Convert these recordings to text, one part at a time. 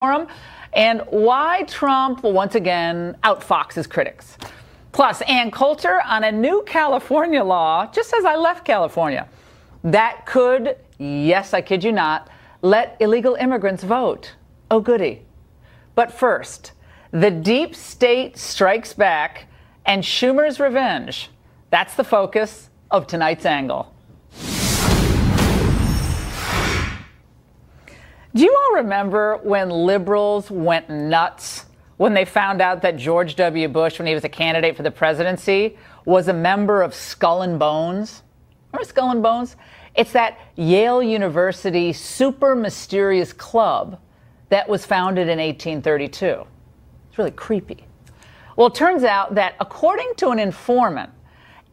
and why Trump will once again outfox his critics. Plus, Ann Coulter on a new California law, just as I left California, that could, yes, I kid you not, let illegal immigrants vote. Oh, goody. But first, the deep state strikes back and Schumer's revenge. That's the focus of tonight's angle. Do you all remember when liberals went nuts when they found out that George W. Bush, when he was a candidate for the presidency, was a member of Skull and Bones? Remember Skull and Bones? It's that Yale University super mysterious club that was founded in 1832. It's really creepy. Well, it turns out that according to an informant,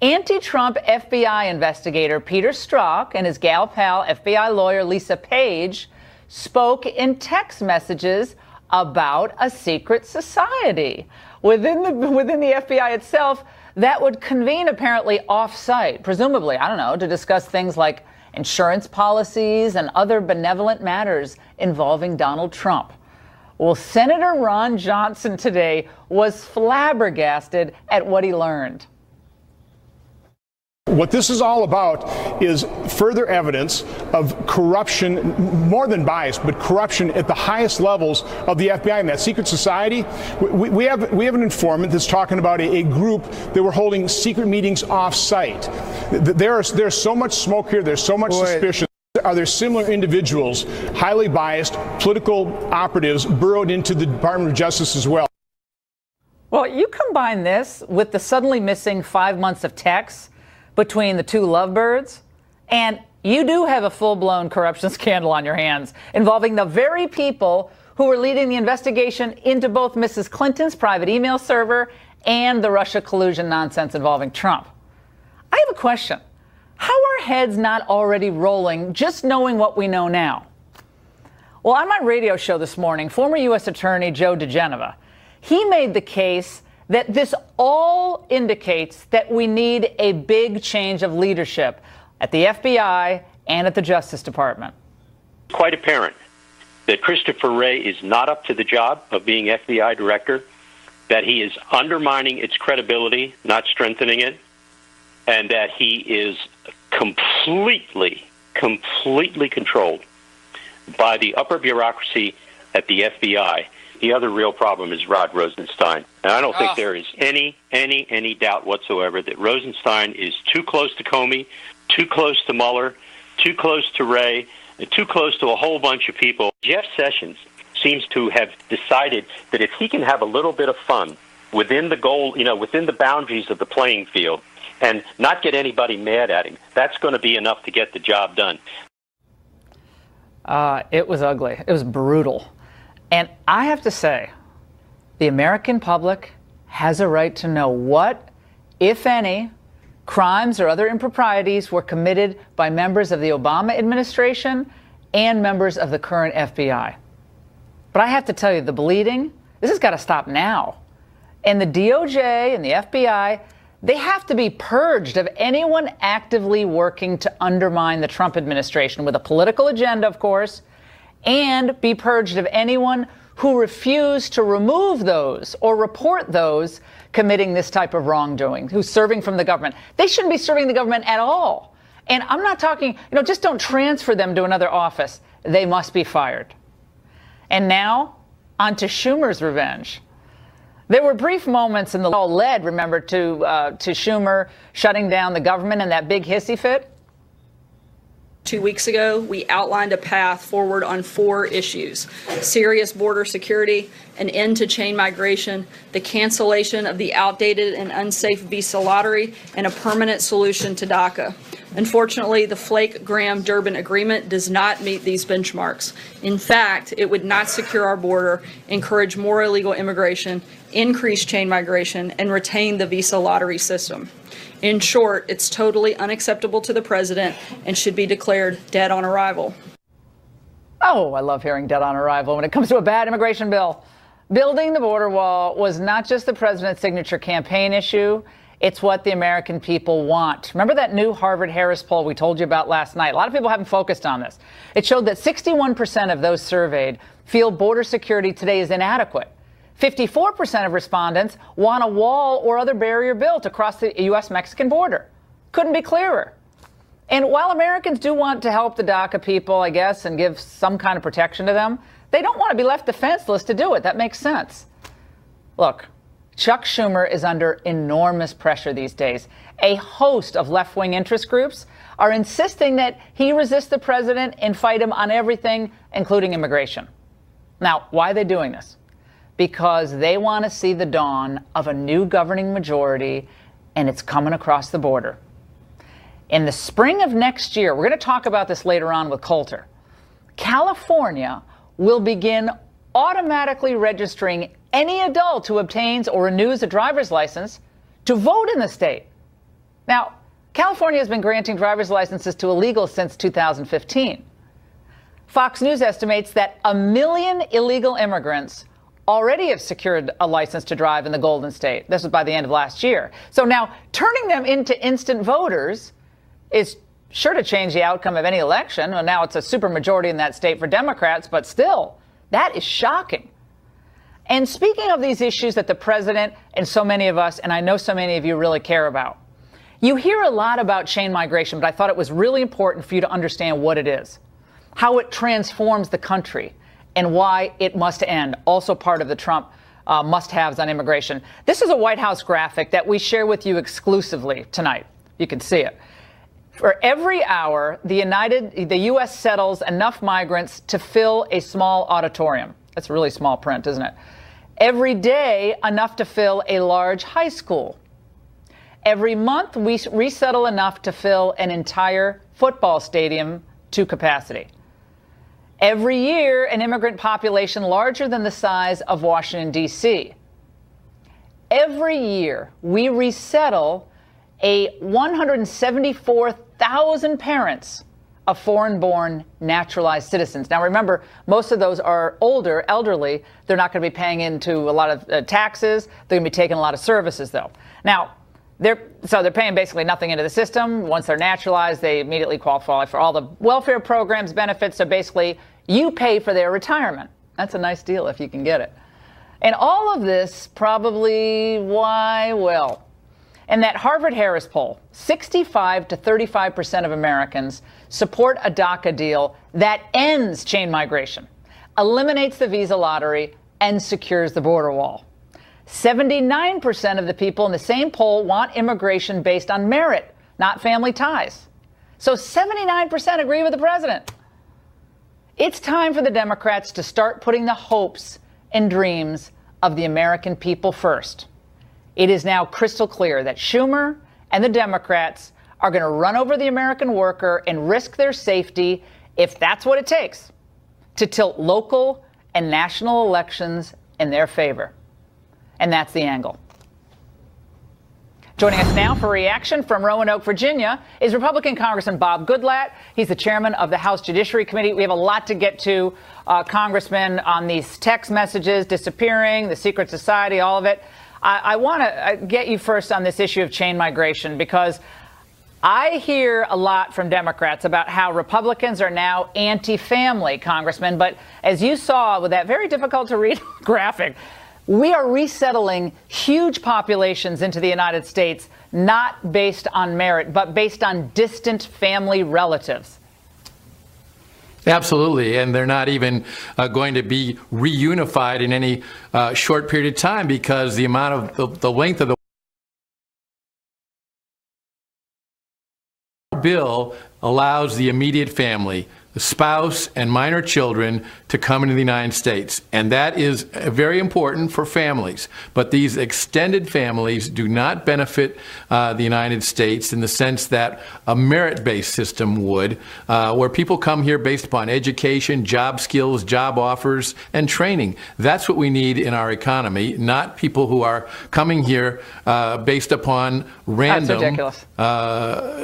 anti-Trump FBI investigator Peter Strzok and his gal pal FBI lawyer Lisa Page spoke in text messages about a secret society within the FBI itself that would convene apparently off-site, presumably, I don't know, to discuss things like insurance policies and other benevolent matters involving Donald Trump. Well, Senator Ron Johnson today was flabbergasted at what he learned. What this is all about is further evidence of corruption, more than bias, but corruption at the highest levels of the FBI and that secret society. We have an informant that's talking about a group that were holding secret meetings off-site. There's so much smoke here. There's so much suspicion. Are there similar individuals, highly biased, political operatives burrowed into the Department of Justice as well? Well, you combine this with the suddenly missing 5 months of texts between the two lovebirds, and you do have a full-blown corruption scandal on your hands involving the very people who were leading the investigation into both Mrs. Clinton's private email server and the Russia collusion nonsense involving Trump. I have a question. How are heads not already rolling just knowing what we know now? Well, on my radio show this morning, former U.S. Attorney Joe DeGeneva, he made the case that this all indicates that we need a big change of leadership at the FBI and at the Justice Department. Quite apparent that Christopher Wray is not up to the job of being FBI director, that he is undermining its credibility, not strengthening it, and that he is completely controlled by the upper bureaucracy at the FBI. The other real problem is Rod Rosenstein. And I don't think there is any doubt whatsoever that Rosenstein is too close to Comey, too close to Mueller, too close to Wray, and too close to a whole bunch of people. Jeff Sessions seems to have decided that if he can have a little bit of fun within the goal, within the boundaries of the playing field and not get anybody mad at him, that's going to be enough to get the job done. It was ugly. It was brutal. And I have to say, the American public has a right to know what, if any, crimes or other improprieties were committed by members of the Obama administration and members of the current FBI. But I have to tell you, the bleeding, this has got to stop now. And the DOJ and the FBI, they have to be purged of anyone actively working to undermine the Trump administration with a political agenda, of course, and be purged of anyone who refused to remove those or report those committing this type of wrongdoing, who's serving from the government. They shouldn't be serving the government at all. And I'm not talking, just don't transfer them to another office. They must be fired. And now, on to Schumer's revenge. There were brief moments in the all led, remember, to Schumer shutting down the government in that big hissy fit. 2 weeks ago, we outlined a path forward on 4 issues: serious border security, an end to chain migration, the cancellation of the outdated and unsafe visa lottery, and a permanent solution to DACA. Unfortunately, the Flake-Graham-Durbin agreement does not meet these benchmarks. In fact, it would not secure our border, encourage more illegal immigration, increase chain migration, and retain the visa lottery system. In short, it's totally unacceptable to the president and should be declared dead on arrival. Oh, I love hearing dead on arrival when it comes to a bad immigration bill. Building the border wall was not just the president's signature campaign issue. It's what the American people want. Remember that new Harvard-Harris poll we told you about last night? A lot of people haven't focused on this. It showed that 61% of those surveyed feel border security today is inadequate. 54% of respondents want a wall or other barrier built across the U.S.-Mexican border. Couldn't be clearer. And while Americans do want to help the DACA people, I guess, and give some kind of protection to them, they don't want to be left defenseless to do it. That makes sense. Look, Chuck Schumer is under enormous pressure these days. A host of left-wing interest groups are insisting that he resist the president and fight him on everything, including immigration. Now, why are they doing this? Because they want to see the dawn of a new governing majority, and it's coming across the border. In the spring of next year, we're going to talk about this later on with Coulter, California will begin automatically registering any adult who obtains or renews a driver's license to vote in the state. Now, California has been granting driver's licenses to illegals since 2015. Fox News estimates that 1 million illegal immigrants already have secured a license to drive in the Golden State. This was by the end of last year. So now turning them into instant voters is sure to change the outcome of any election. Well, now it's a supermajority in that state for Democrats, but still, that is shocking. And speaking of these issues that the president and so many of us, and I know so many of you really care about, you hear a lot about chain migration, but I thought it was really important for you to understand what it is, how it transforms the country, and why it must end. Also part of the Trump must-haves on immigration. This is a White House graphic that we share with you exclusively tonight. You can see it. For every hour, the U.S. settles enough migrants to fill a small auditorium. That's really small print, isn't it? Every day, enough to fill a large high school. Every month, we resettle enough to fill an entire football stadium to capacity. Every year, an immigrant population larger than the size of Washington, D.C. Every year, we resettle 174,000 parents of foreign-born naturalized citizens. Now, remember, most of those are older, elderly. They're not going to be paying into a lot of taxes. They're going to be taking a lot of services, though. Now, they're paying basically nothing into the system. Once they're naturalized, they immediately qualify for all the welfare programs, benefits. So basically, you pay for their retirement. That's a nice deal if you can get it. And all of this probably, why? Well, in that Harvard-Harris poll, 65 to 35% of Americans support a DACA deal that ends chain migration, eliminates the visa lottery, and secures the border wall. 79% of the people in the same poll want immigration based on merit, not family ties. So 79% agree with the president. It's time for the Democrats to start putting the hopes and dreams of the American people first. It is now crystal clear that Schumer and the Democrats are going to run over the American worker and risk their safety, if that's what it takes, to tilt local and national elections in their favor. And that's the angle. Joining us now for reaction from Roanoke, Virginia, is Republican Congressman Bob Goodlatte. He's the chairman of the House Judiciary Committee. We have a lot to get to, Congressman, on these text messages disappearing, the secret society, all of it. I want to get you first on this issue of chain migration, because I hear a lot from Democrats about how Republicans are now anti-family, Congressman. But as you saw with that very difficult to read graphic, we are resettling huge populations into the United States, not based on merit, but based on distant family relatives. Absolutely, and they're not even going to be reunified in any short period of time, because the amount of the length of the bill allows the immediate family, the spouse and minor children, to come into the United States. And that is very important for families. But these extended families do not benefit the United States in the sense that a merit-based system would, where people come here based upon education, job skills, job offers, and training. That's what we need in our economy, not people who are coming here based upon random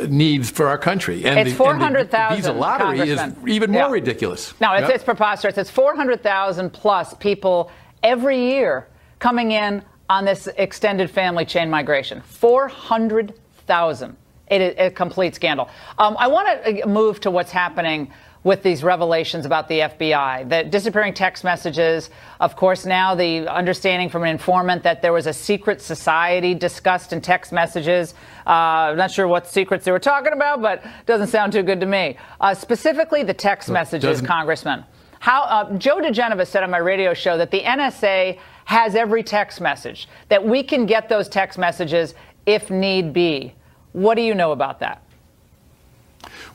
needs for our country. And it's 400,000. The visa lottery is even more ridiculous. No, it's preposterous. It's 400,000 plus people every year coming in on this extended family chain migration. 400,000. It is a complete scandal. I want to move to what's happening with these revelations about the FBI, the disappearing text messages. Of course, now the understanding from an informant that there was a secret society discussed in text messages. I'm not sure what secrets they were talking about, but doesn't sound too good to me. Specifically, the text messages, Congressman. Joe DeGenova said on my radio show that the NSA has every text message, that we can get those text messages if need be. What do you know about that?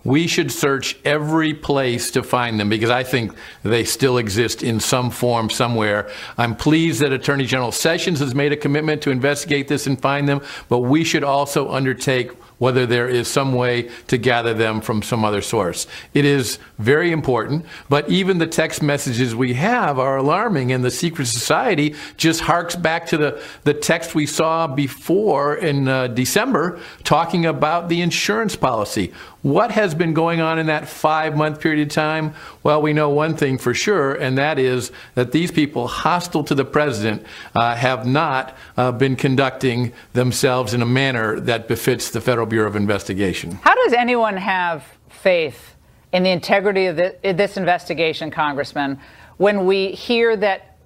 We should search every place to find them because I think they still exist in some form somewhere. I'm pleased that Attorney General Sessions has made a commitment to investigate this and find them, but we should also undertake whether there is some way to gather them from some other source. It is very important, but even the text messages we have are alarming, and the secret society just harks back to the text we saw before in December talking about the insurance policy. What has been going on in that 5-month period of time? Well, we know one thing for sure, and that is that these people hostile to the president have not been conducting themselves in a manner that befits the Federal Bureau of Investigation. How does anyone have faith in the integrity of this investigation, Congressman, when we hear that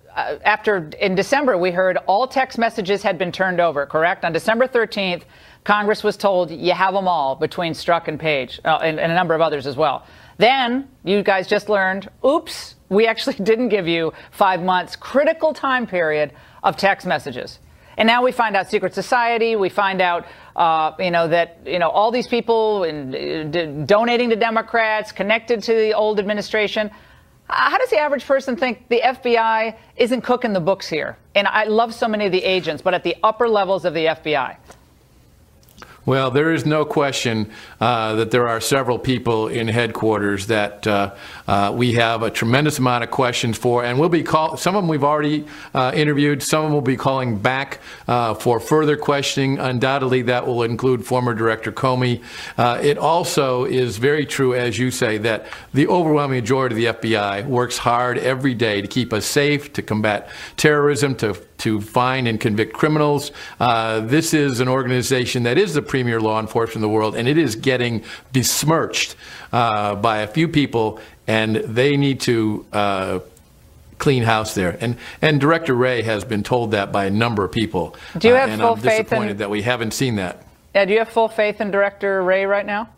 in December we heard all text messages had been turned over, correct? On December 13th, Congress was told you have them all between Strzok and Page and a number of others as well. Then you guys just learned, oops, we actually didn't give you 5 months, critical time period of text messages. And now we find out secret society. We find out, that all these people donating to Democrats, connected to the old administration. How does the average person think the FBI isn't cooking the books here? And I love so many of the agents, but at the upper levels of the FBI. Well, there is no question that there are several people in headquarters that we have a tremendous amount of questions for, and we'll be some of them we've already interviewed. Some of them will be calling back for further questioning. Undoubtedly, that will include former Director Comey. It also is very true, as you say, that the overwhelming majority of the FBI works hard every day to keep us safe, to combat terrorism, to find and convict criminals. This is an organization that is the premier law enforcement in the world, and it is getting besmirched by a few people, and they need to clean house there. And Director Wray has been told that by a number of people. Do you have and full I'm faith disappointed that we haven't seen that. Yeah, do you have full faith in Director Wray right now?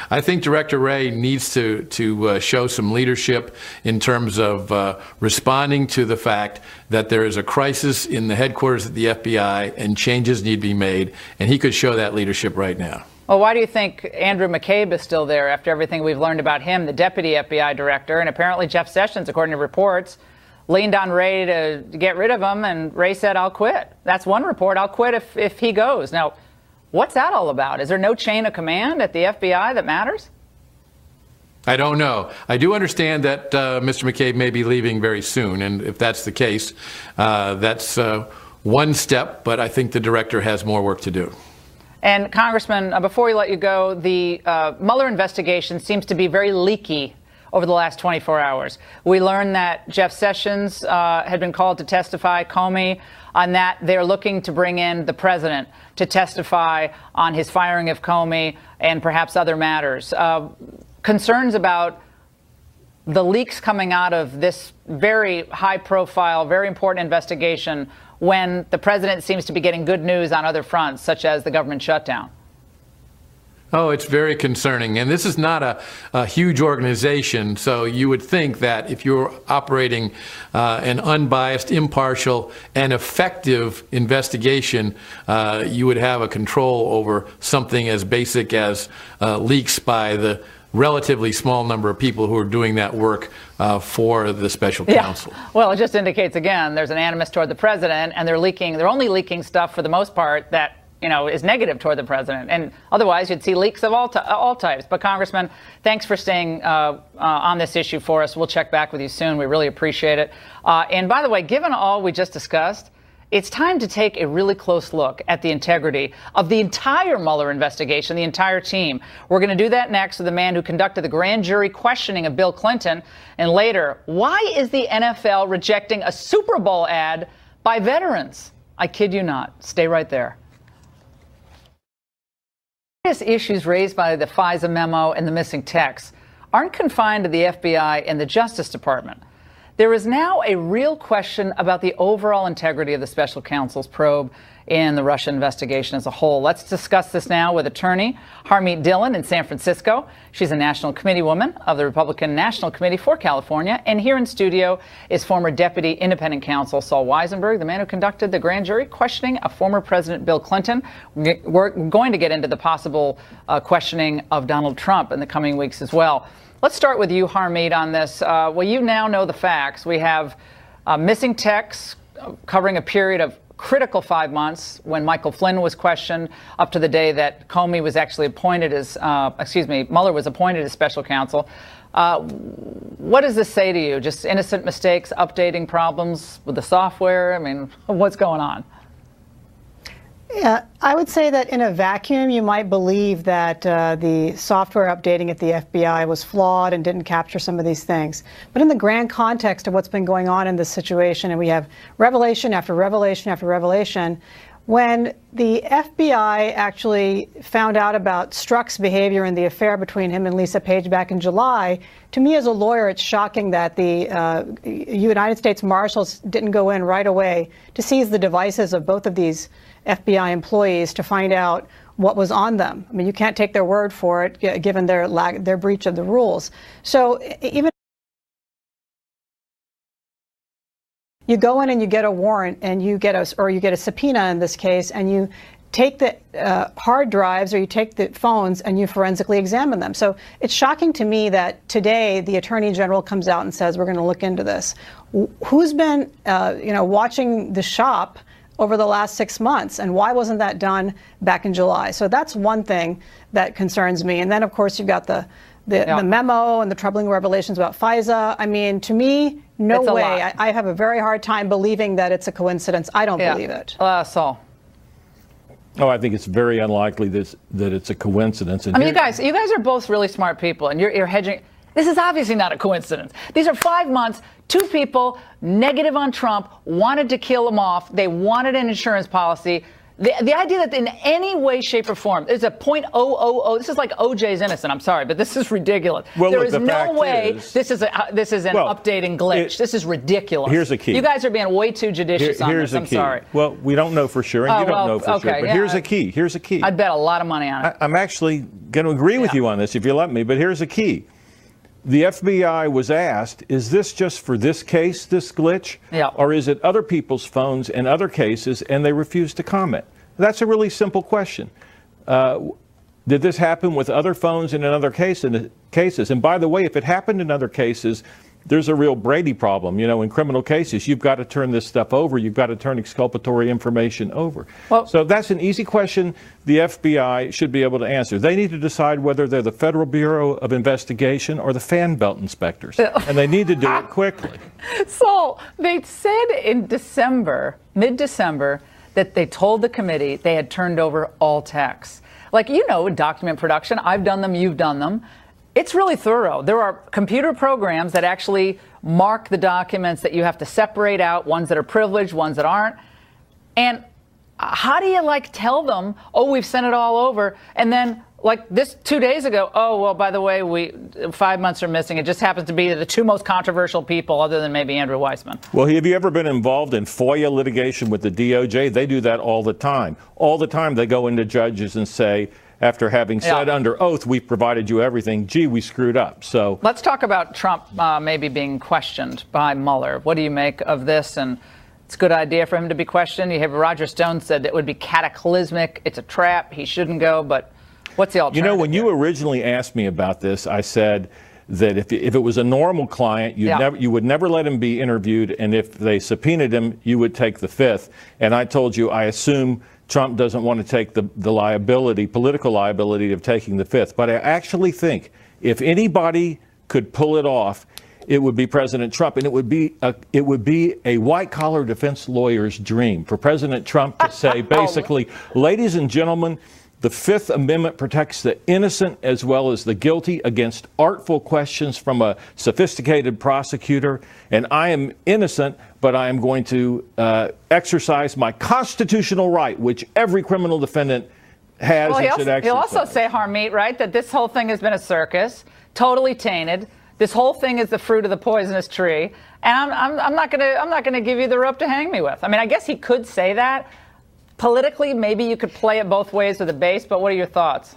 I think Director Wray needs to show some leadership in terms of responding to the fact that there is a crisis in the headquarters of the FBI and changes need to be made, and he could show that leadership right now. Well, why do you think Andrew McCabe is still there after everything we've learned about him, the deputy FBI director, and apparently Jeff Sessions, according to reports, leaned on Wray to get rid of him, and Wray said, I'll quit. That's one report. I'll quit if he goes. Now, what's that all about? Is there no chain of command at the FBI that matters? I don't know. I do understand that Mr. McCabe may be leaving very soon, and if that's the case, that's one step, but I think the director has more work to do. And Congressman, before we let you go, the Mueller investigation seems to be very leaky over the last 24 hours. We learned that Jeff Sessions had been called to testify, Comey, on that they're looking to bring in the president to testify on his firing of Comey and perhaps other matters. Concerns about the leaks coming out of this very high-profile, very important investigation when the president seems to be getting good news on other fronts, such as the government shutdown. Oh, it's very concerning. And this is not a huge organization, so you would think that if you're operating an unbiased, impartial, and effective investigation, you would have a control over something as basic as leaks by the relatively small number of people who are doing that work for the special counsel. Yeah. Well, it just indicates, again, there's an animus toward the president, and they're only leaking stuff for the most part that is negative toward the president. And otherwise, you'd see leaks of all types. But, Congressman, thanks for staying on this issue for us. We'll check back with you soon. We really appreciate it. And by the way, given all we just discussed, it's time to take a really close look at the integrity of the entire Mueller investigation, the entire team. We're going to do that next with the man who conducted the grand jury questioning of Bill Clinton. And later, why is the NFL rejecting a Super Bowl ad by veterans? I kid you not. Stay right there. Issues raised by the FISA memo and the missing texts aren't confined to the FBI and the Justice Department. There is now a real question about the overall integrity of the special counsel's probe in the Russia investigation as a whole. Let's discuss this now with attorney Harmeet Dillon in San Francisco. She's a national committee woman of the Republican National Committee for California. And here in studio is former Deputy Independent Counsel Saul Weisenberg, the man who conducted the grand jury questioning of former President Bill Clinton. We're going to get into the possible questioning of Donald Trump in the coming weeks as well. Let's start with you, Harmeet, on this. Well, you now know the facts. We have missing texts covering a period of critical 5 months when Michael Flynn was questioned up to the day that Comey was actually appointed as, Mueller was appointed as special counsel. What does this say to you? Just innocent mistakes, updating problems with the software? I mean, what's going on? Yeah, I would say that in a vacuum, you might believe that the software updating at the FBI was flawed and didn't capture some of these things. But in the grand context of what's been going on in this situation, and we have revelation after revelation after revelation, when the FBI actually found out about Strzok's behavior in the affair between him and Lisa Page back in July, to me as a lawyer, it's shocking that the United States Marshals didn't go in right away to seize the devices of both of these FBI employees to find out what was on them. I mean, you can't take their word for it, given their breach of the rules. So even you go in and you get a warrant, and you get a subpoena in this case, and you take the hard drives or you take the phones and you forensically examine them. So it's shocking to me that today the Attorney General comes out and says we're going to look into this. Who's been watching the shop over the last 6 months, and why wasn't that done back in July? So that's one thing that concerns me. And then, of course, you've got the memo and the troubling revelations about FISA. I mean, to me, no way. I have a very hard time believing that it's a coincidence. I don't believe it. Saul. Oh, I think it's very unlikely that it's a coincidence. And I mean, you guys are both really smart people, and you're hedging. This is obviously not a coincidence. These are 5 months. Two people negative on Trump, wanted to kill him off. They wanted an insurance policy. The idea that in any way, shape, or form, there's a .000. This is like OJ's innocent. I'm sorry, but this is ridiculous. Well, there is no way this is an updating glitch. This is ridiculous. Here's the key. You guys are being way too judicious on this. I'm sorry. Well, we don't know for sure, and you don't know for sure. But here's the key. Here's the key. I'd bet a lot of money on it. I'm actually going to agree with you on this if you let me, but here's the key. The FBI was asked, is this just for this case, this glitch? Yeah. Or is it other people's phones and other cases, and they refused to comment? That's a really simple question. Did this happen with other phones and in other cases? And by the way, if it happened in other cases, there's a real Brady problem. You know, in criminal cases, you've got to turn this stuff over. You've got to turn exculpatory information over. Well, so that's an easy question the FBI should be able to answer. They need to decide whether they're the Federal Bureau of Investigation or the Fan Belt Inspectors. And they need to do it quickly. So they said in December, mid-December, that they told the committee they had turned over all texts. Like, document production, I've done them, you've done them. It's really thorough. There are computer programs that actually mark the documents that you have to separate out, ones that are privileged, ones that aren't. And how do you tell them, oh, we've sent it all over, and then this 2 days ago, oh, well, by the way, 5 months are missing. It just happens to be the two most controversial people other than maybe Andrew Weissman. Well, have you ever been involved in FOIA litigation with the DOJ? They do that all the time. All the time they go into judges and say, after having said under oath, we've provided you everything, gee, we screwed up. So let's talk about Trump maybe being questioned by Mueller. What do you make of this? And it's a good idea for him to be questioned. You have Roger Stone said it would be cataclysmic. It's a trap. He shouldn't go. But what's the alternative? When you originally asked me about this, I said that if it was a normal client, you would never let him be interviewed. And if they subpoenaed him, you would take the fifth. And I told you, I assume Trump doesn't want to take the political liability of taking the fifth. But I actually think if anybody could pull it off, it would be President Trump, and it would be a white-collar defense lawyer's dream for President Trump to say, basically, ladies and gentlemen, the Fifth Amendment protects the innocent as well as the guilty against artful questions from a sophisticated prosecutor. And I am innocent, but I am going to exercise my constitutional right, which every criminal defendant has and should exercise. He'll also say, Harmeet, right, that this whole thing has been a circus, totally tainted. This whole thing is the fruit of the poisonous tree, and I'm not gonna give you the rope to hang me with. I mean, I guess he could say that. Politically, maybe you could play it both ways with the base, but what are your thoughts?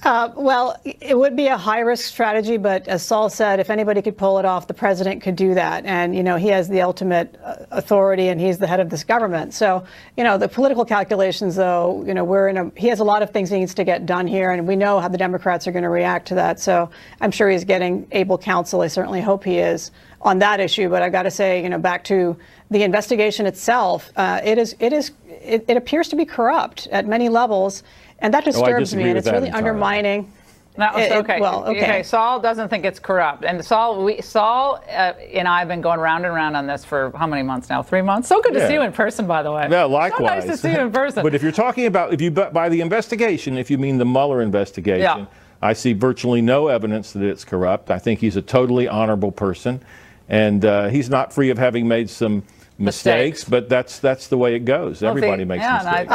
Well, it would be a high-risk strategy, but as Saul said, if anybody could pull it off, the president could do that. And, you know, he has the ultimate authority, and he's the head of this government. So, you know, the political calculations, though, you know, he has a lot of things he needs to get done here, and we know how the Democrats are going to react to that. So I'm sure he's getting able counsel. I certainly hope he is on that issue. But I've got to say, you know, back to the investigation itself, it appears to be corrupt at many levels. And that disturbs me, and it's really undermining. No, okay. Saul doesn't think it's corrupt, and Saul and I have been going round and round on this for how many months now? 3 months. So good to see you in person, by the way. Yeah, likewise. So nice to see you in person. But if you're talking about, by the investigation, if you mean the Mueller investigation, I see virtually no evidence that it's corrupt. I think he's a totally honorable person, and he's not free of having made some mistakes, but that's the way it goes. Everybody makes mistakes.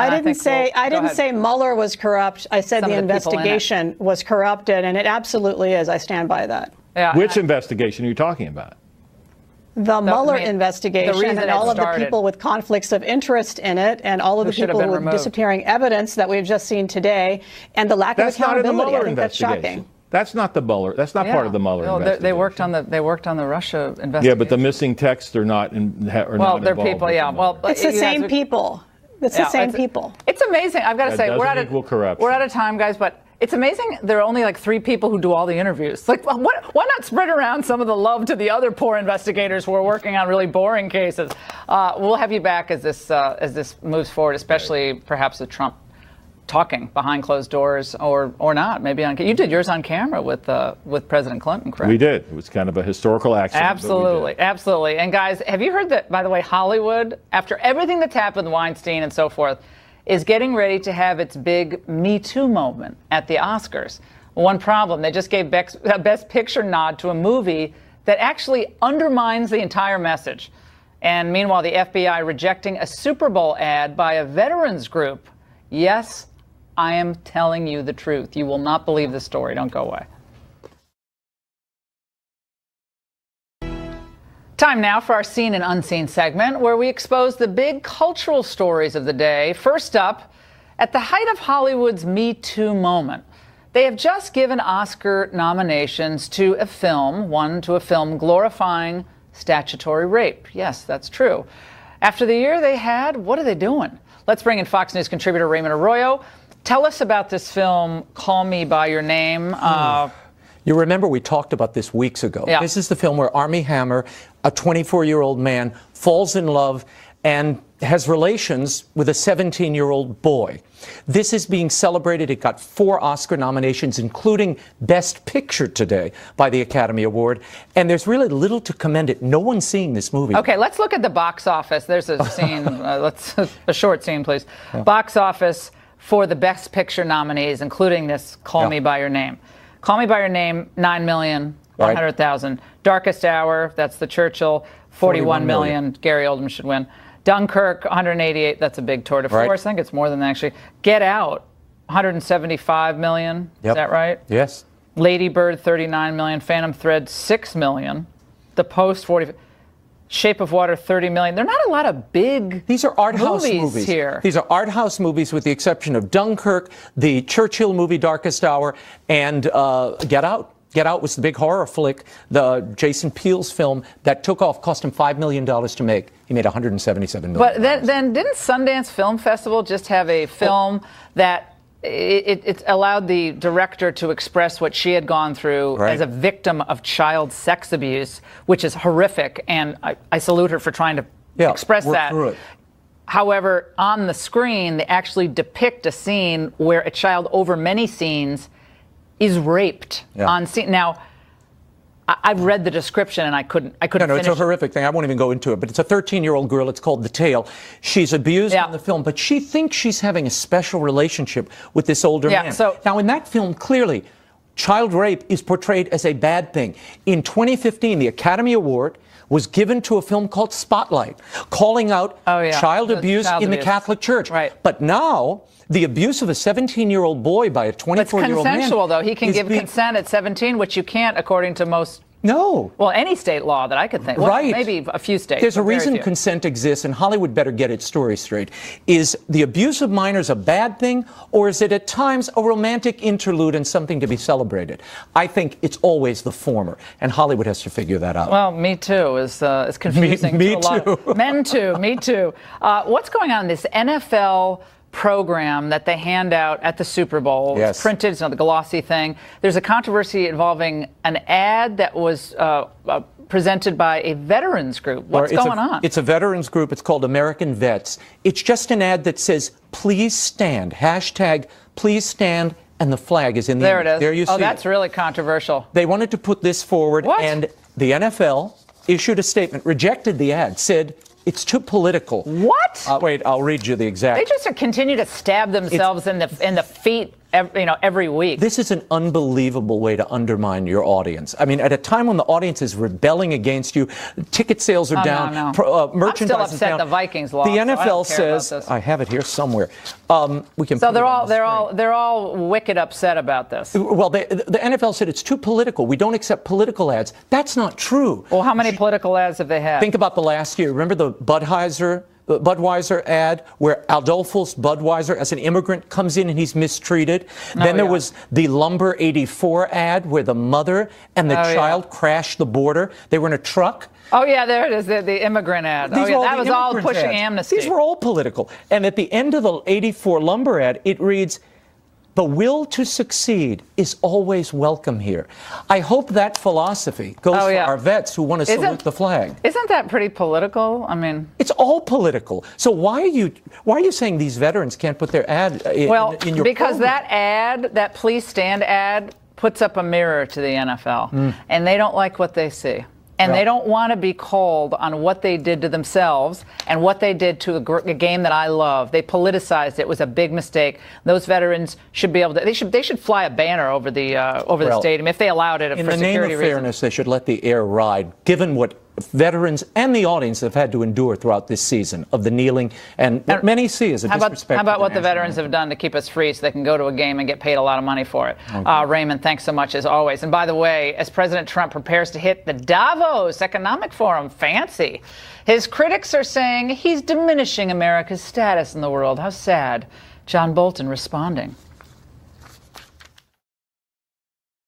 I didn't say Mueller was corrupt. I said the investigation was corrupted, and it absolutely is. I stand by that. Yeah, which investigation are you talking about? The Mueller investigation, and all of the people with conflicts of interest in it, and all of the people with disappearing evidence that we've just seen today, and the lack of accountability. I think that's shocking. That's not the Mueller. That's not part of the Mueller investigation. They worked on the Russia investigation. Yeah, but the missing texts are not. They're people. Yeah. Well, it's the same people. It's the same people. It's amazing. I've got to say, we're out of time, guys. But it's amazing. There are only like 3 people who do all the interviews. Like, why not spread around some of the love to the other poor investigators who are working on really boring cases? We'll have you back as this moves forward, especially perhaps with Trump talking behind closed doors, or not. Maybe you did yours on camera with President Clinton, correct? We did. It was kind of a historical accident. Absolutely. And guys, have you heard that, by the way, Hollywood, after everything that's happened with Weinstein and so forth, is getting ready to have its big Me Too moment at the Oscars? One problem, they just gave a Best Picture nod to a movie that actually undermines the entire message. And meanwhile, the FBI rejecting a Super Bowl ad by a veterans group. Yes, I am telling you the truth. You will not believe the story. Don't go away. Time now for our Seen and Unseen segment, where we expose the big cultural stories of the day. First up, at the height of Hollywood's Me Too moment, they have just given Oscar nominations to a film glorifying statutory rape. Yes, that's true. After the year they had, what are they doing? Let's bring in Fox News contributor Raymond Arroyo. Tell us about this film, Call Me By Your Name. You remember we talked about this weeks ago. Yeah. This is the film where Armie Hammer, a 24-year-old man, falls in love and has relations with a 17-year-old boy. This is being celebrated. It got 4 Oscar nominations, including Best Picture today by the Academy Award. And there's really little to commend it. No one's seeing this movie. Okay, let's look at the box office. There's a scene. A short scene, please. Yeah. Box office for the Best Picture nominees, including this Call Me By Your Name. Call Me By Your Name, 9,100,000. Right. Darkest Hour, that's the Churchill, 41 million. Gary Oldman should win. Dunkirk, 188. That's a big tour de force. I think it's more than that, actually. Get Out, 175 million. Yep. Is that right? Yes. Lady Bird, 39 million. Phantom Thread, 6 million. The Post, 40. Shape of Water, 30 million. There are not a lot of big These are art house movies here. These are art house movies, with the exception of Dunkirk, the Churchill movie, Darkest Hour, and Get Out. Get Out was the big horror flick, the Jason Peele's film that took off, cost him $5 million to make. He made $177 million. But then didn't Sundance Film Festival just have a film that it allowed the director to express what she had gone through as a victim of child sex abuse, which is horrific, and I salute her for trying to express that. Through it. However, on the screen, they actually depict a scene where a child, over many scenes, is raped on scene. Now, I've read the description and I couldn't finish. It's a horrific thing. I won't even go into it. But it's a 13-year-old girl. It's called The Tale. She's abused in the film, but she thinks she's having a special relationship with this older man. So now, in that film, clearly, child rape is portrayed as a bad thing. In 2015, the Academy Award was given to a film called Spotlight, calling out child abuse in the Catholic Church. Right. But now, the abuse of a 17-year-old boy by a 24-year-old man. It's consensual, though. He can give consent at 17, which you can't according to most. No. Well, any state law that I could think. Well, right. Maybe a few states. There's a reason consent exists, and Hollywood better get its story straight. Is the abuse of minors a bad thing, or is it at times a romantic interlude and something to be celebrated? I think it's always the former, and Hollywood has to figure that out. Well, Me Too is confusing. Me to a lot of men too. Me too. What's going on in this NFL program that they hand out at the Super Bowl? Yes. It's printed, it's not the glossy thing. There's a controversy involving an ad that was presented by a veterans group. What's going on? It's a veterans group. It's called American Vets. It's just an ad that says, please stand, hashtag, please stand, and the flag is in the There image. it is. There you see that's really controversial. They wanted to put this forward, What? and the NFL issued a statement, rejected the ad, said, it's too political. What? Wait, I'll read you the exact. They just continue to stab themselves in the feet every week. This is an unbelievable way to undermine your audience. I mean, at a time when the audience is rebelling against you, ticket sales are down, merchandise I'm still upset is down. the Vikings lost. The NFL says, this. I have it here somewhere. We can. So they're all wicked upset about this. Well, the NFL said it's too political. We don't accept political ads. That's not true. Well, how many political ads have they had? Think about the last year. Remember the Budweiser ad where Adolphus Budweiser as an immigrant comes in and he's mistreated. Then there was the Lumber 84 ad where the mother and the child crashed the border. They were in a truck. Oh, yeah, there it is, the immigrant ad. That was all pushing amnesty. These were all political. And at the end of the 84 Lumber ad, it reads, the will to succeed is always welcome here. I hope that philosophy goes for our vets who want to salute the flag. Isn't that pretty political? I mean, it's all political. So why are you saying these veterans can't put their ad in your because program? that please stand ad puts up a mirror to the NFL, and they don't like what they see. And they don't want to be called on what they did to themselves and what they did to a game that I love. They politicized it. It was a big mistake. Those veterans should be able to. They should fly a banner over the stadium if they allowed it for security reasons. In the name of fairness, they should let the air ride, given what veterans and the audience have had to endure throughout this season of the kneeling and what many see as a disrespect. How about what the veterans have done to keep us free so they can go to a game and get paid a lot of money for it? Okay. Raymond, thanks so much as always. And by the way, as President Trump prepares to hit the Davos Economic Forum, fancy, his critics are saying he's diminishing America's status in the world. How sad. John Bolton responding.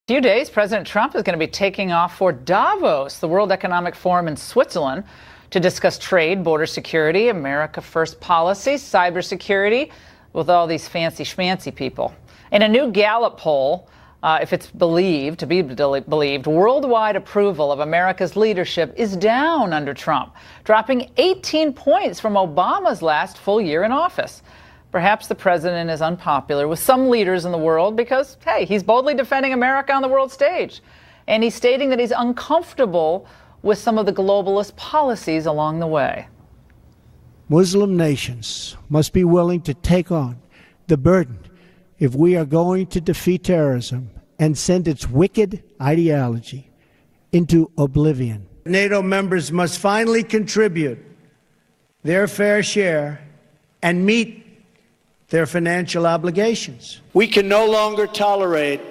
Few days, President Trump is going to be taking off for Davos, the World Economic Forum in Switzerland, to discuss trade, border security, America First policy, cybersecurity, with all these fancy schmancy people. In a new Gallup poll, if it's believed, worldwide approval of America's leadership is down under Trump, dropping 18 points from Obama's last full year in office. Perhaps the president is unpopular with some leaders in the world because, hey, he's boldly defending America on the world stage. And he's stating that he's uncomfortable with some of the globalist policies along the way. Muslim nations must be willing to take on the burden if we are going to defeat terrorism and send its wicked ideology into oblivion. NATO members must finally contribute their fair share and meet their financial obligations. We can no longer tolerate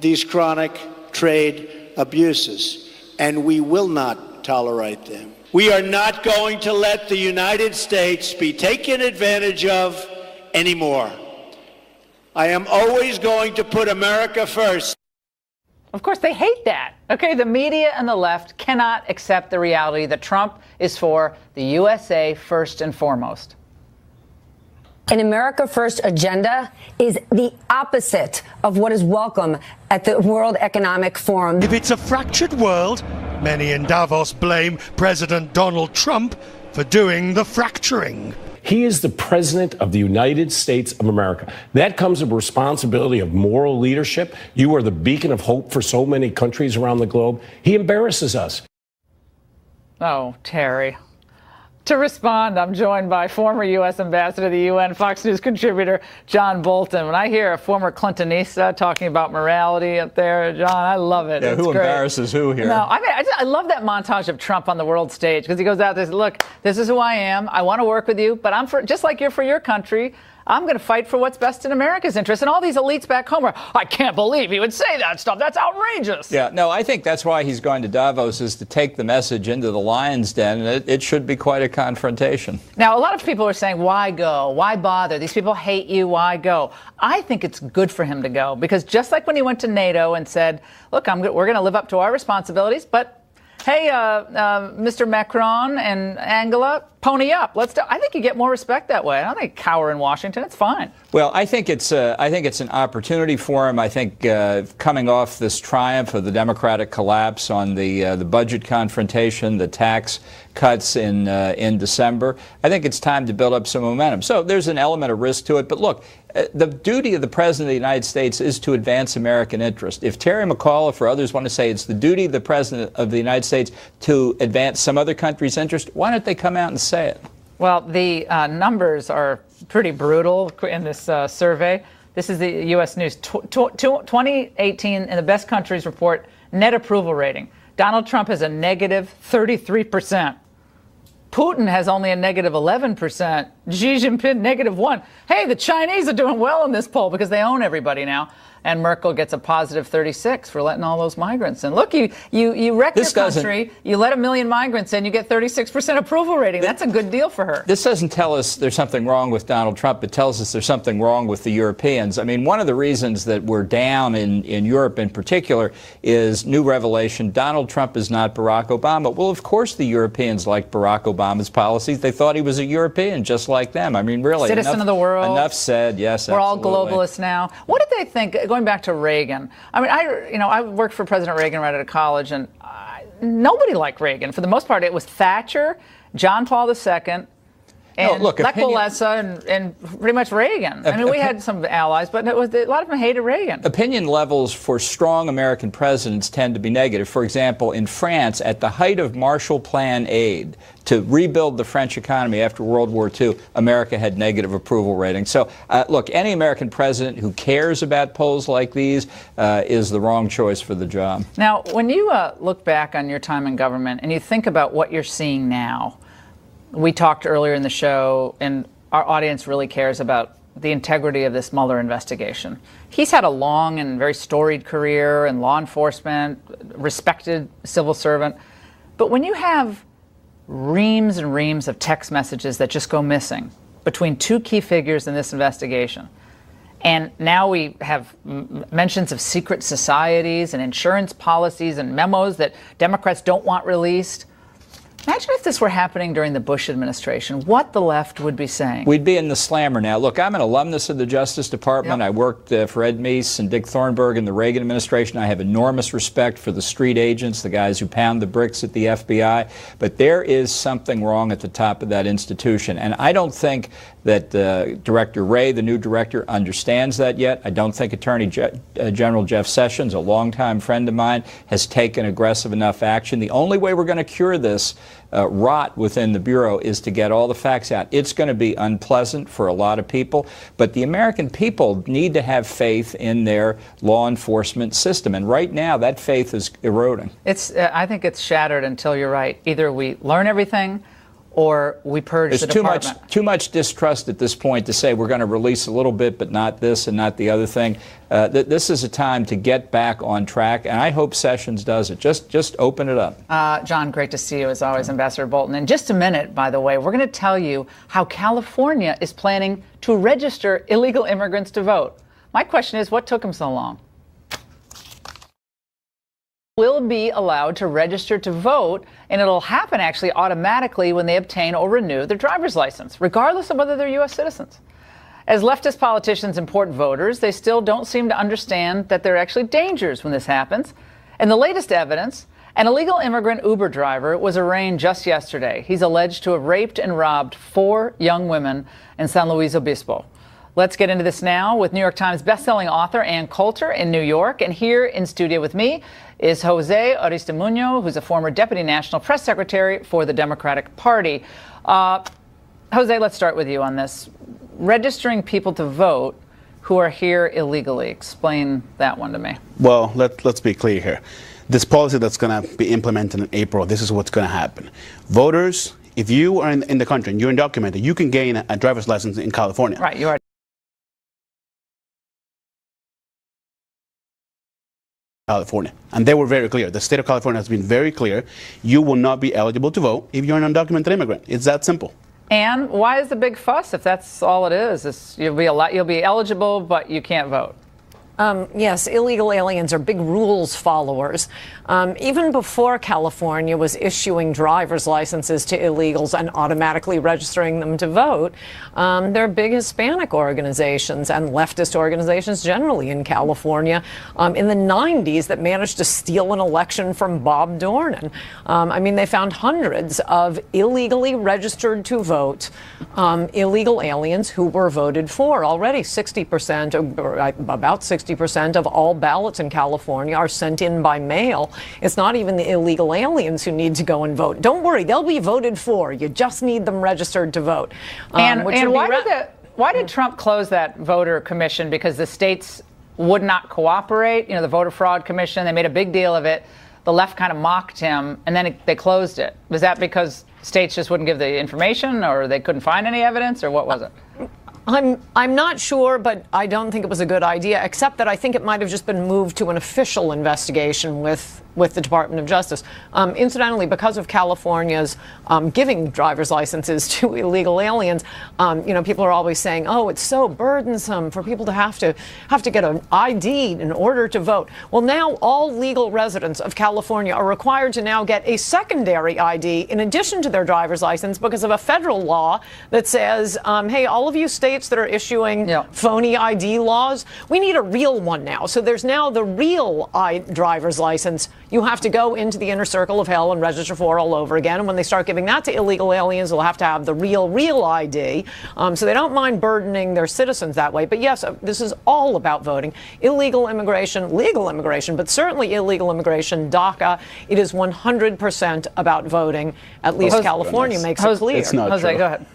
these chronic trade abuses, and we will not tolerate them. We are not going to let the United States be taken advantage of anymore. I am always going to put America first. Of course, they hate that. Okay, the media and the left cannot accept the reality that Trump is for the USA first and foremost. An America First agenda is the opposite of what is welcome at the World Economic Forum. If it's a fractured world, many in Davos blame President Donald Trump for doing the fracturing. He is the president of the United States of America. That comes with responsibility of moral leadership. You are the beacon of hope for so many countries around the globe. He embarrasses us. Oh, Terry. To respond, I'm joined by former U.S. Ambassador to the UN, Fox News contributor John Bolton. When I hear a former Clintonista talking about morality up there, John, I love it. Yeah, it's who great. Embarrasses who here? No, I mean, I love that montage of Trump on the world stage because he goes out there and says, look, this is who I am. I want to work with you, but I'm for, just like you're for your country. I'm going to fight for what's best in America's interest. And all these elites back home are, I can't believe he would say that stuff. That's outrageous. Yeah, no, I think that's why he's going to Davos, is to take the message into the lion's den. And it should be quite a confrontation. Now, a lot of people are saying, why go? Why bother? These people hate you. Why go? I think it's good for him to go because just like when he went to NATO and said, look, we're going to live up to our responsibilities, but hey, Mr. Macron and Angela, pony up. I think you get more respect that way. I don't think cower in Washington. It's fine. Well, I think it's an opportunity for him. I think coming off this triumph of the Democratic collapse on the budget confrontation, the tax cuts in December, I think it's time to build up some momentum. So there's an element of risk to it. But look, the duty of the President of the United States is to advance American interest. If Terry McAuliffe or others want to say it's the duty of the President of the United States to advance some other country's interest, why don't they come out and say it? Well, the numbers are pretty brutal in this survey. This is the U.S. News 2018 in the best countries report net approval rating. Donald Trump has a negative 33%. Putin has only a negative 11%. Xi Jinping, negative 1%. Hey, the Chinese are doing well in this poll because they own everybody now. And Merkel gets a positive 36 for letting all those migrants in. Look, you wreck your country, you let 1 million migrants in, you get 36% approval rating. That's a good deal for her. This doesn't tell us there's something wrong with Donald Trump. It tells us there's something wrong with the Europeans. I mean, one of the reasons that we're down in Europe in particular is new revelation. Donald Trump is not Barack Obama. Well, of course the Europeans liked Barack Obama's policies. They thought he was a European just like them. I mean, really. Citizen of the world. Enough said, yes, We're absolutely. all globalists now. What did they think, going back to Reagan? I mean, I worked for President Reagan right out of college, and nobody liked Reagan. For the most part, it was Thatcher, John Paul II, and Lech Walesa, and pretty much Reagan. I mean, we had some allies, but a lot of them hated Reagan. Opinion levels for strong American presidents tend to be negative. For example, in France, at the height of Marshall Plan aid to rebuild the French economy after World War II, America had negative approval ratings. So, look, any American president who cares about polls like these is the wrong choice for the job. Now, when you look back on your time in government and you think about what you're seeing now, we talked earlier in the show, and our audience really cares about the integrity of this Mueller investigation. He's had a long and very storied career in law enforcement, respected civil servant. But when you have reams and reams of text messages that just go missing between two key figures in this investigation, and now we have mentions of secret societies and insurance policies and memos that Democrats don't want released, imagine if this were happening during the Bush administration, what the left would be saying. We'd be in the slammer now. Look, I'm an alumnus of the Justice Department. Yep. I worked for Ed Meese and Dick Thornburg in the Reagan administration. I have enormous respect for the street agents, the guys who pound the bricks at the FBI. But there is something wrong at the top of that institution. And I don't think that Director Wray, the new director, understands that yet. I don't think Attorney General Jeff Sessions, a longtime friend of mine, has taken aggressive enough action. The only way we're going to cure this rot within the Bureau is to get all the facts out. It's going to be unpleasant for a lot of people, but the American people need to have faith in their law enforcement system, and right now that faith is eroding. I think it's shattered until you're right. Either we learn everything or we purge the department. There's too much distrust at this point to say we're going to release a little bit, but not this and not the other thing. This is a time to get back on track, and I hope Sessions does it. Just open it up. John, great to see you as always, Ambassador Bolton. In just a minute, by the way, we're going to tell you how California is planning to register illegal immigrants to vote. My question is, what took them so long? Will be allowed to register to vote, and it'll happen actually automatically when they obtain or renew their driver's license, regardless of whether they're U.S. citizens. As leftist politicians import voters, they still don't seem to understand that there are actually dangers when this happens. And the latest evidence, an illegal immigrant Uber driver was arraigned just yesterday. He's alleged to have raped and robbed 4 young women in San Luis Obispo. Let's get into this now with New York Times bestselling author Ann Coulter in New York. And here in studio with me is Jose Aristimuño, who's a former Deputy National Press Secretary for the Democratic Party. Jose, let's start with you on this. Registering people to vote who are here illegally. Explain that one to me. Well, let's be clear here. This policy that's going to be implemented in April, this is what's going to happen. Voters, if you are in the country and you're undocumented, you can gain a driver's license in California. Right, you are. California. And they were very clear. The state of California has been very clear. You will not be eligible to vote if you're an undocumented immigrant. It's that simple. And why is the big fuss if that's all it is? You'll be eligible, but you can't vote. Yes, illegal aliens are big rules followers. Even before California was issuing driver's licenses to illegals and automatically registering them to vote, there are big Hispanic organizations and leftist organizations generally in California in the 90s that managed to steal an election from Bob Dornan. I mean, they found hundreds of illegally registered to vote illegal aliens who were voted for. Already 60%, or about 60% of all ballots in California are sent in by mail. It's not even the illegal aliens who need to go and vote. Don't worry, they'll be voted for. You just need them registered to vote. And why did Trump close that voter commission? Because the states would not cooperate. You know, the voter fraud commission, they made a big deal of it. The left kind of mocked him, and then they closed it. Was that because states just wouldn't give the information, or they couldn't find any evidence, or what was it? I'm not sure, but I don't think it was a good idea, except that I think it might have just been moved to an official investigation with the Department of Justice. Incidentally, because of California's giving driver's licenses to illegal aliens, people are always saying, oh, it's so burdensome for people to have to get an ID in order to vote. Well, now all legal residents of California are required to now get a secondary ID in addition to their driver's license because of a federal law that says, hey, all of you states that are issuing phony ID laws, we need a real one now. So there's now the real driver's license you have to go into the inner circle of hell and register for all over again. And when they start giving that to illegal aliens, they'll have to have the real ID. So they don't mind burdening their citizens that way. But yes, this is all about voting. Illegal immigration, legal immigration, but certainly illegal immigration, DACA, it is 100% about voting. At least California makes it clear. It's not Jose, true. Go ahead.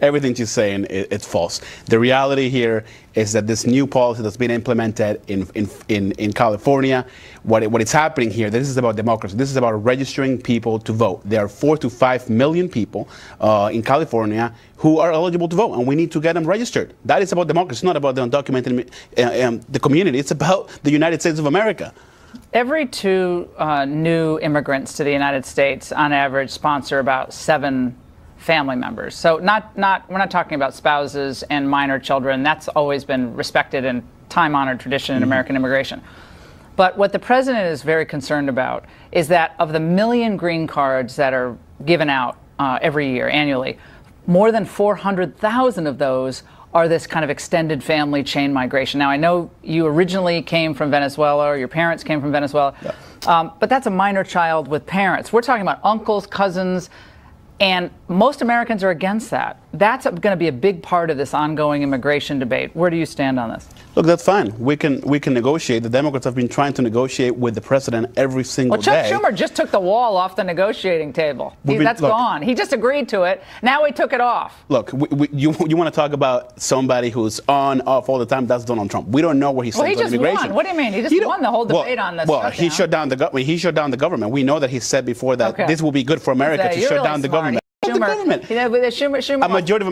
Everything she's saying, it's false. The reality here is that this new policy that's been implemented in California, what is happening here, this is about democracy. This is about registering people to vote. There are 4 to 5 million people in California who are eligible to vote, and we need to get them registered. That is about democracy. It's not about the undocumented the community. It's about the United States of America. Every 2 new immigrants to the United States, on average, sponsor about 7 family members. So we're not talking about spouses and minor children. That's always been respected and time-honored tradition in American immigration. But what the president is very concerned about is that of the 1 million green cards that are given out every year, annually, more than 400,000 of those are this kind of extended family chain migration. Now, I know you originally came from Venezuela, or your parents came from Venezuela, but that's a minor child with parents. We're talking about uncles, cousins, and most Americans are against that. That's going to be a big part of this ongoing immigration debate. Where do you stand on this? Look, that's fine. We can negotiate. The Democrats have been trying to negotiate with the president every single day. Well, Chuck Schumer just took the wall off the negotiating table. That's gone. He just agreed to it. Now he took it off. Look, you want to talk about somebody who's on, off all the time? That's Donald Trump. We don't know where he stands on immigration. Won. What do you mean? He just won the whole debate on this. Well, he shut down the government. He shut down the government. We know that he said before that this will be good for America to shut down the government. The government. A majority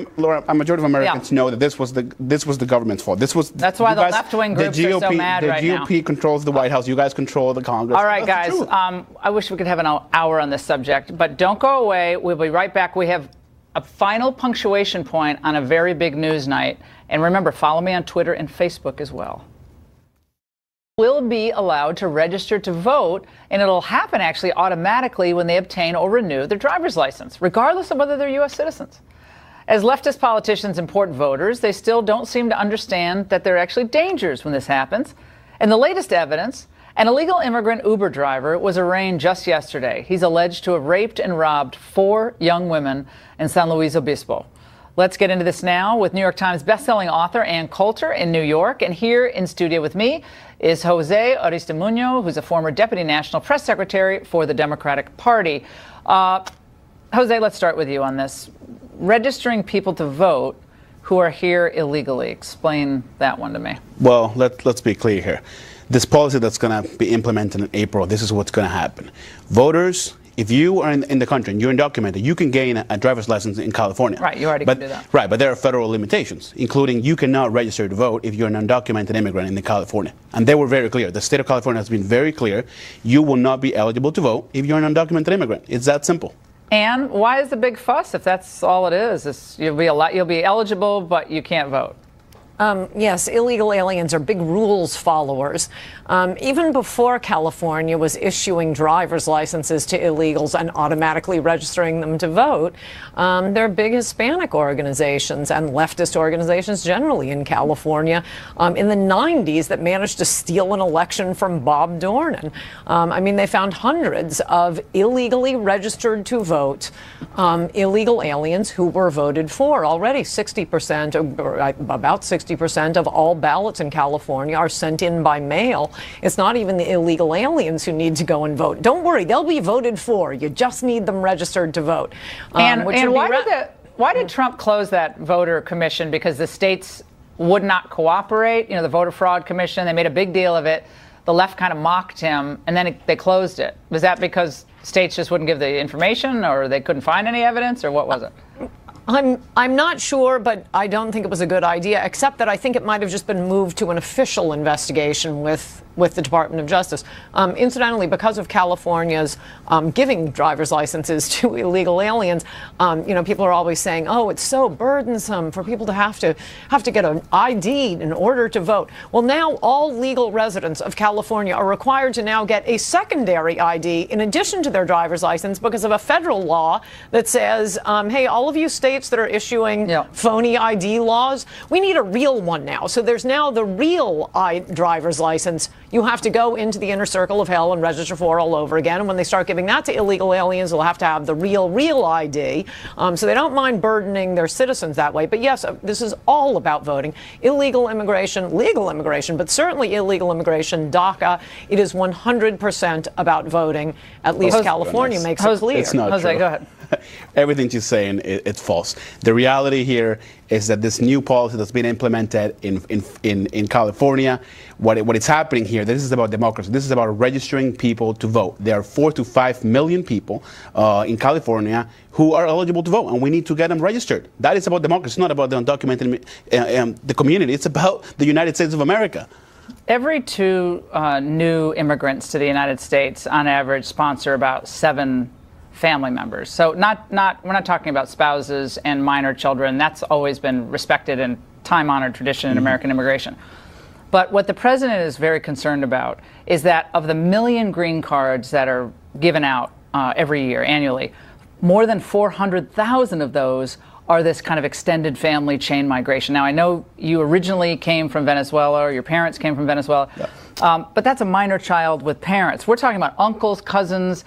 of Americans know that this was the government's fault. That's why the left-wing groups are so mad right now. The GOP controls the White House. You guys control the Congress. All right, guys. I wish we could have an hour on this subject, but don't go away. We'll be right back. We have a final punctuation point on a very big news night. And remember, follow me on Twitter and Facebook as well. Will be allowed to register to vote, and it'll happen actually automatically when they obtain or renew their driver's license, regardless of whether they're U.S. citizens. As leftist politicians import voters, they still don't seem to understand that there are actually dangers when this happens. And the latest evidence, an illegal immigrant Uber driver was arraigned just yesterday. He's alleged to have raped and robbed 4 young women in San Luis Obispo. Let's get into this now with New York Times bestselling author Ann Coulter in New York. And here in studio with me is Jose Aristimuño, who's a former Deputy National Press Secretary for the Democratic Party. Jose, let's start with you on this. Registering people to vote who are here illegally. Explain that one to me. Well, let's be clear here. This policy that's going to be implemented in April, this is what's going to happen. Voters, if you are in the country and you're undocumented, you can gain a driver's license in California. Right, you already can do that. Right, but there are federal limitations, including you cannot register to vote if you're an undocumented immigrant in California. And they were very clear. The state of California has been very clear. You will not be eligible to vote if you're an undocumented immigrant. It's that simple. And why is the big fuss if that's all it is? You'll be eligible, but you can't vote. Yes, illegal aliens are big rules followers. Even before California was issuing driver's licenses to illegals and automatically registering them to vote, there are big Hispanic organizations and leftist organizations generally in California in the 90s that managed to steal an election from Bob Dornan. I mean, they found hundreds of illegally registered to vote illegal aliens who were voted for. Already 60%, or about 60% of all ballots in California are sent in by mail. It's not even the illegal aliens who need to go and vote. Don't worry, they'll be voted for. You just need them registered to vote. And why did Trump close that voter commission? Because the states would not cooperate. You know, the voter fraud commission, they made a big deal of it. The left kind of mocked him, and then they closed it. Was that because states just wouldn't give the information, or they couldn't find any evidence, or what was it? I'm not sure, but I don't think it was a good idea, except that I think it might have just been moved to an official investigation with the Department of Justice. Incidentally, because of California's giving driver's licenses to illegal aliens, people are always saying, "Oh, it's so burdensome for people to have to get an ID in order to vote." Well, now all legal residents of California are required to now get a secondary ID in addition to their driver's license because of a federal law that says, "Hey, all of you states that are issuing phony ID laws, we need a real one now." So there's now the real driver's license. You have to go into the inner circle of hell and register for all over again. And when they start giving that to illegal aliens, they'll have to have the real ID. So they don't mind burdening their citizens that way. But yes, this is all about voting. Illegal immigration, legal immigration, but certainly illegal immigration, DACA, it is 100% about voting. At least California makes it clear. It's not Jose, true. go ahead. Everything she's saying, it's false. The reality here is that this new policy that's been implemented in California, what is happening here, this is about democracy. This is about registering people to vote. There are 4 to 5 million people in California who are eligible to vote, and we need to get them registered. That is about democracy. It's not about the undocumented the community. It's about the United States of America. Every 2 new immigrants to the United States, on average, sponsor about 7 family members. So we're not talking about spouses and minor children. That's always been respected and time-honored tradition in American immigration. But what the president is very concerned about is that of the million green cards that are given out every year, annually, more than 400,000 of those are this kind of extended family chain migration. Now, I know you originally came from Venezuela, or your parents came from Venezuela, but that's a minor child with parents. We're talking about uncles, cousins,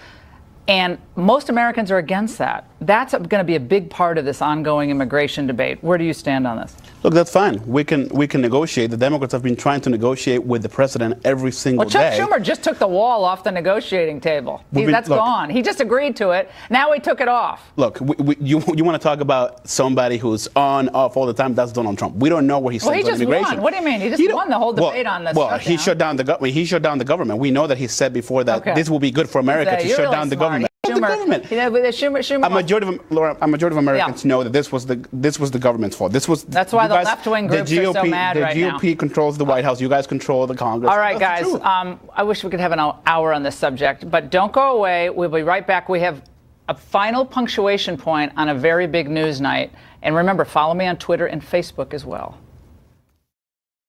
and most Americans are against that. That's going to be a big part of this ongoing immigration debate. Where do you stand on this? Look, that's fine. We can negotiate. The Democrats have been trying to negotiate with the president every single day. Chuck Schumer just took the wall off the negotiating table. That's gone. He just agreed to it. Now he took it off. Look, you want to talk about somebody who's on, off all the time? That's Donald Trump. We don't know where he stands on immigration. Won. What do you mean? He just won the whole debate on this. Well, he shut down the government. He shut down the government. We know that he said before that this will be good for America to shut down the government. Schumer. A majority of Americans know that this was the government's fault. That's why the left-wing groups are so mad right now. The GOP controls the White House. You guys control the Congress. All right, guys. I wish we could have an hour on this subject, but don't go away. We'll be right back. We have a final punctuation point on a very big news night. And remember, follow me on Twitter and Facebook as well.